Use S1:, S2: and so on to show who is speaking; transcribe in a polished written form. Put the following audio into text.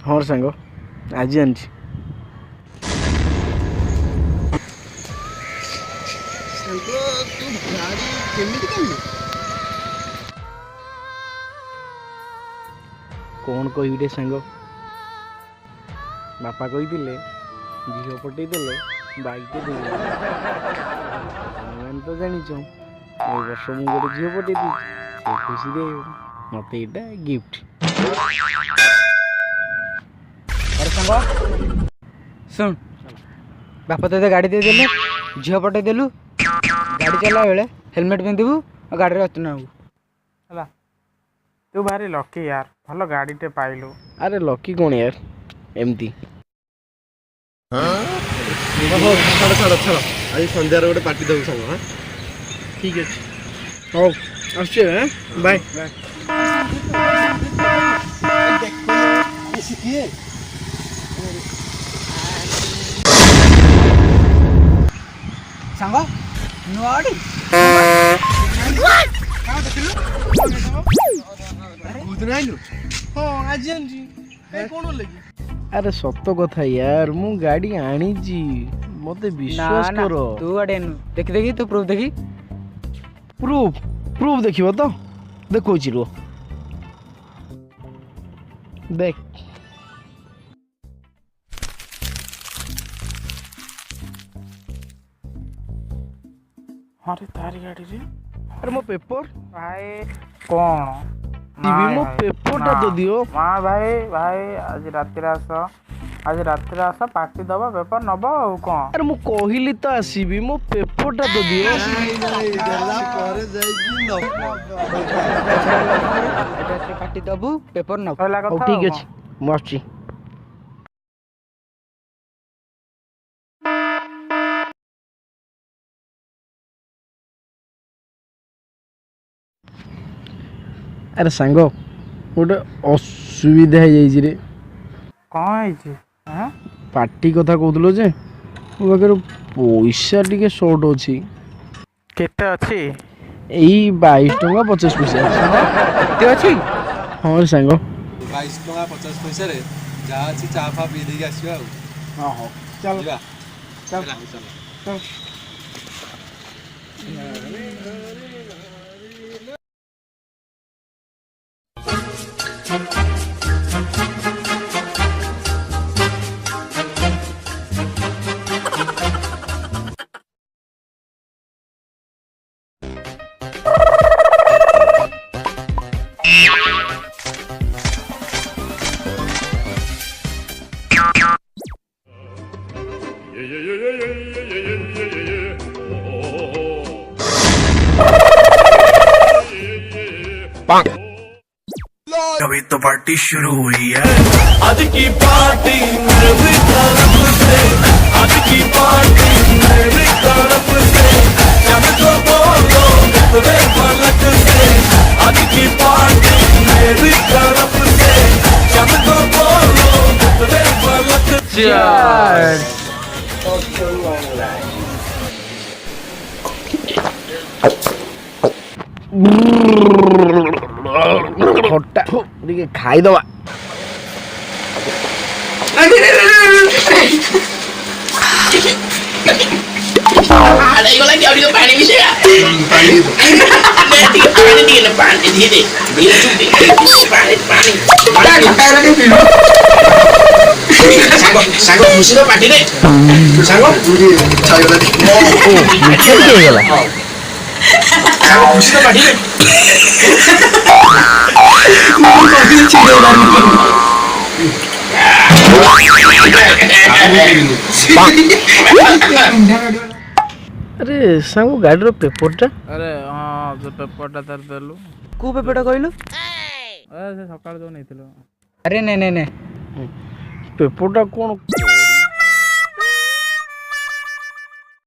S1: हाँ सांग आज आनी कौन कहबी सांग बापा कही झील पटे बाइक तो जाच वर्ष मुझे गोटे झील पटे से खुशी दे मत यहाँ गिफ्ट
S2: सुन बापा तो गाड़ी दे देले झील पटे देलु गाड़ी चला बेले हेलमेट पिंधु और गाड़ी रचन
S3: है तू भारी लकी यार भल गाड़ी टे पाइलु।
S1: अरे लकी कौन यार एमती
S4: छाड़ छाड़ छाड़ आज संध्यार गोटे पार्टी देव सांग। हाँ
S1: ठीक अच्छे हौ आस बाय
S2: सांग नुआड़ी
S1: अरे सत कथा यार मु गाड़ी आनी मत विश्वास कर
S2: तू आड़े देखी देखी तू प्रूफ देखी
S1: प्रूफ प्रूफ देखियो तो देखो रो देख
S3: हाँ रे तारी गाड़ी रे
S1: अरे मो पेपर
S3: भाई कौन
S1: टीवी मो पेपर टा तो दियो
S3: मां भाई भाई आज रात्रि आस पार्टी दबा पेपर नब आ कौन
S1: अरे मु कहली तो आसीबी मो पेपर टा तो दियो
S2: पार्टी दबु पेपर न
S1: ठीक अछि मु आछि अरे सांग गोटे असुविधा है रे
S3: कौन
S1: पार्टी कथा कहूल जे मो पाखे पैसा टिके शॉर्ट अच्छी
S3: केते अच्छी
S1: यही 22 टंका 50 पैसा अच्छी हाँ रे सांग
S4: 22 टंका 50 पैसा रे जा अच्छी चा फा पी देगी आसवा
S1: हाँ हाँ चल चल चल
S5: अभी तो पार्टी शुरू हुई है। आज की पार्टी मेरी तरफ से, आज की पार्टी मेरी तरफ से, सबको बोलो मेरे पलक से। आज की पार्टी मेरी तरफ से, सबको बोलो मेरे पलक से।
S1: खट्टा टिके खाईदवा
S5: खुशी तो पार्टी रे खुशी तो पार्टी रे
S1: अरे सांग गाड़ी रो पेपर टा
S3: अरे हाँ जो पेपर टा तार देलु
S2: को पेपर कहलु
S3: अरे से सकाळ जो नैथिलो
S2: अरे ने ने ने
S1: पेपर टा कौन